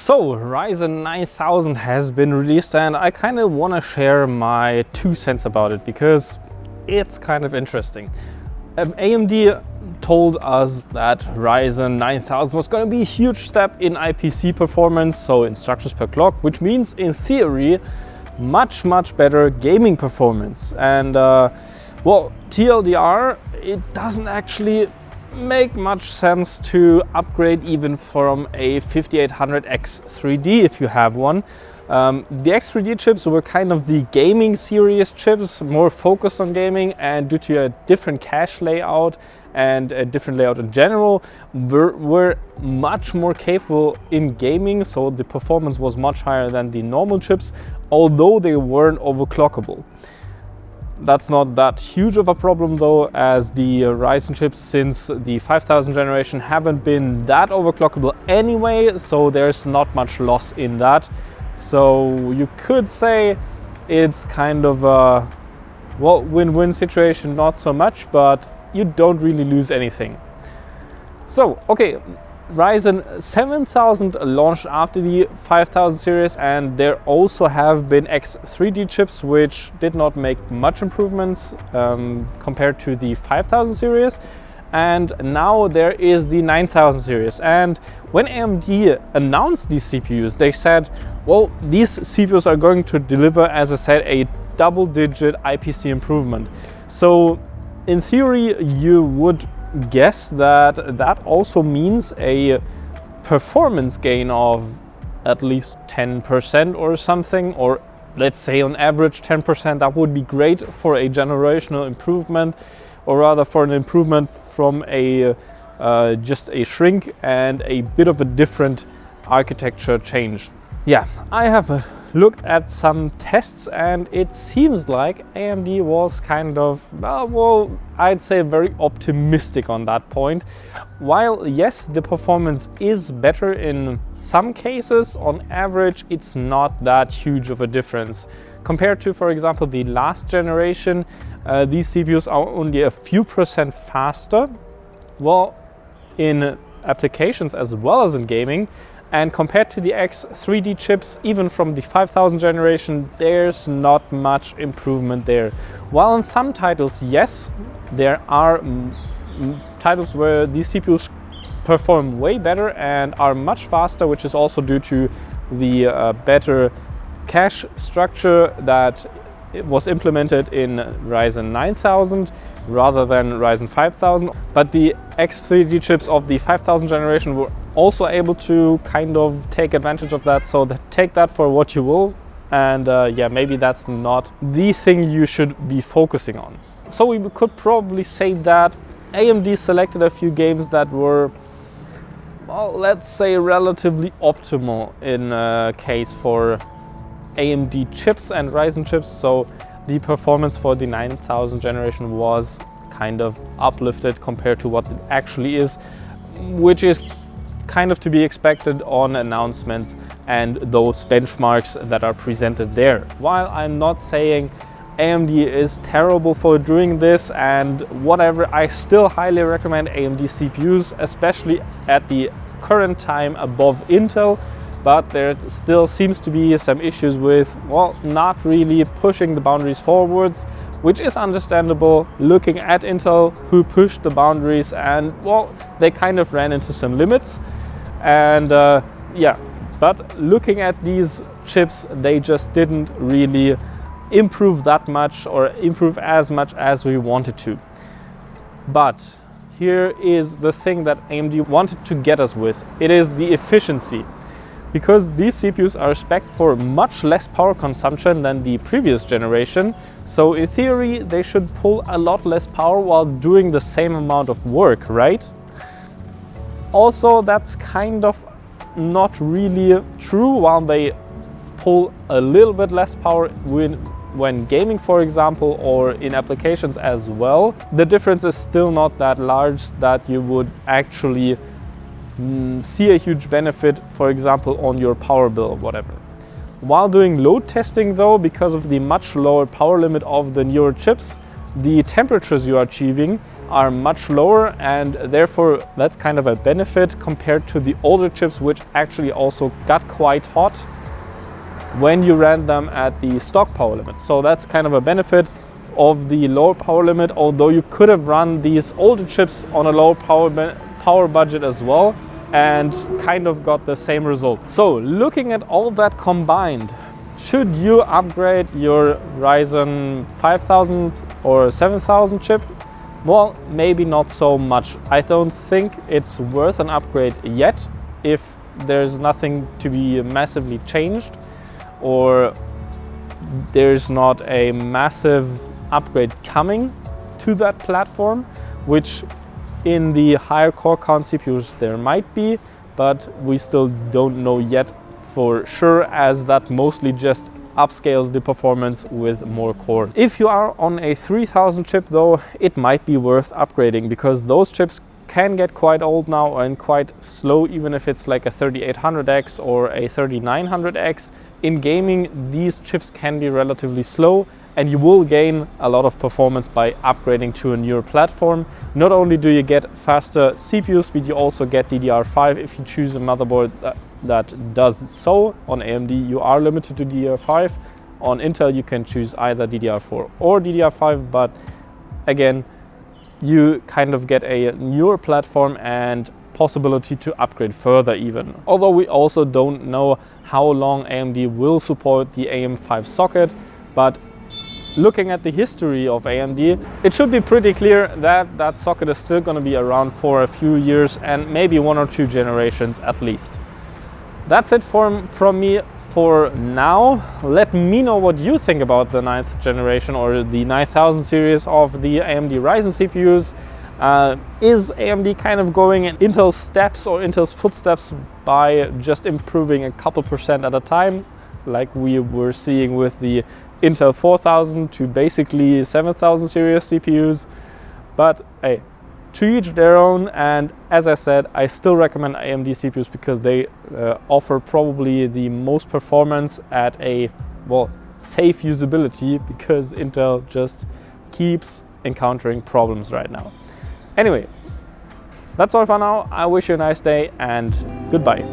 So Ryzen 9000 has been released, and I kind of want to share my 2 cents about it because it's kind of interesting. AMD told us that Ryzen 9000 was going to be a huge step in IPC performance, so instructions per clock, which means in theory much better gaming performance. And well, TLDR, it doesn't actually make much sense to upgrade even from a 5800X 3D if you have one. The X3D chips were kind of the gaming series chips, more focused on gaming, and due to a different cache layout and a different layout in general, were much more capable in gaming, so the performance was much higher than the normal chips, although they weren't overclockable. That's not that huge of a problem though, as the Ryzen chips since the 5000 generation haven't been that overclockable anyway, so there's not much loss in that. So you could say it's kind of a win-win situation, not so much, but you don't really lose anything. So, okay, Ryzen 7000 launched after the 5000 series, and there also have been X3D chips which did not make much improvements compared to the 5000 series. And now there is the 9000 series, and when AMD announced these CPUs, they said, well, these CPUs are going to deliver, as I said, a double-digit IPC improvement. So in theory you would guess that that also means a performance gain of at least 10% or something, or let's say on average 10%. That would be great for a generational improvement, or rather for an improvement from a just a shrink and a bit of a different architecture change. Yeah, I have looked at some tests, and it seems like AMD was kind of, well, I'd say very optimistic on that point. While yes, the performance is better in some cases, on average it's not that huge of a difference. Compared to, for example, the last generation, these CPUs are only a few percent faster, well, in applications as well as in gaming. And compared to the X3D chips, even from the 5000 generation, there's not much improvement there. While in some titles, yes, there are titles where these CPUs perform way better and are much faster, which is also due to the better cache structure that was implemented in Ryzen 9000 rather than Ryzen 5000. But the X3D chips of the 5000 generation were also able to kind of take advantage of that, so take that for what you will. And yeah, maybe that's not the thing you should be focusing on. So we could probably say that AMD selected a few games that were, well, let's say relatively optimal in case for AMD chips and Ryzen chips. So the performance for the 9000 generation was kind of uplifted compared to what it actually is, which is kind of to be expected on announcements and those benchmarks that are presented there. While I'm not saying AMD is terrible for doing this and whatever, I still highly recommend AMD CPUs, especially at the current time above Intel. But there still seems to be some issues with, well, not really pushing the boundaries forwards, which is understandable looking at Intel, who pushed the boundaries and, well, they kind of ran into some limits. And yeah, but looking at these chips, they just didn't really improve that much or improve as much as we wanted to. But here is the thing that AMD wanted to get us with. It is the efficiency. Because these CPUs are spec'd for much less power consumption than the previous generation, so in theory they should pull a lot less power while doing the same amount of work, right? Also, that's kind of not really true. While they pull a little bit less power when gaming, for example, or in applications as well, the difference is still not that large that you would actually see a huge benefit, for example, on your power bill or whatever. While doing load testing though, because of the much lower power limit of the newer chips, the temperatures you are achieving are much lower, and therefore that's kind of a benefit compared to the older chips, which actually also got quite hot when you ran them at the stock power limit. So that's kind of a benefit of the lower power limit, although you could have run these older chips on a lower power budget as well and kind of got the same result. So looking at all that combined, should you upgrade your Ryzen 5000 or 7000 chip? Well, maybe not so much. I don't think it's worth an upgrade yet if there's nothing to be massively changed or there's not a massive upgrade coming to that platform, which in the higher core count CPUs there might be, but we still don't know yet for sure, as that mostly just upscales the performance with more core. If you are on a 3000 chip though, it might be worth upgrading, because those chips can get quite old now and quite slow, even if it's like a 3800X or a 3900X. In gaming, these chips can be relatively slow, and you will gain a lot of performance by upgrading to a newer platform. Not only do you get faster CPU speed, you also get DDR5 if you choose a motherboard that does so. On AMD, you are limited to DDR5. On Intel, you can choose either DDR4 or DDR5, but again, you kind of get a newer platform and possibility to upgrade further even. Although we also don't know how long AMD will support the AM5 socket, but looking at the history of AMD, it should be pretty clear that that socket is still going to be around for a few years and maybe 1 or 2 generations at least. That's it from me for now. Let me know what you think about the 9th generation or the 9000 series of the AMD Ryzen CPUs. Is AMD kind of going in Intel's steps or Intel's footsteps by just improving a couple % at a time, like we were seeing with the Intel 4000 to basically 7000 series CPUs? But hey, to each their own, and as I said, I still recommend AMD CPUs because they offer probably the most performance at a, well, safe usability, because Intel just keeps encountering problems right now. Anyway, that's all for now. I wish you a nice day and goodbye.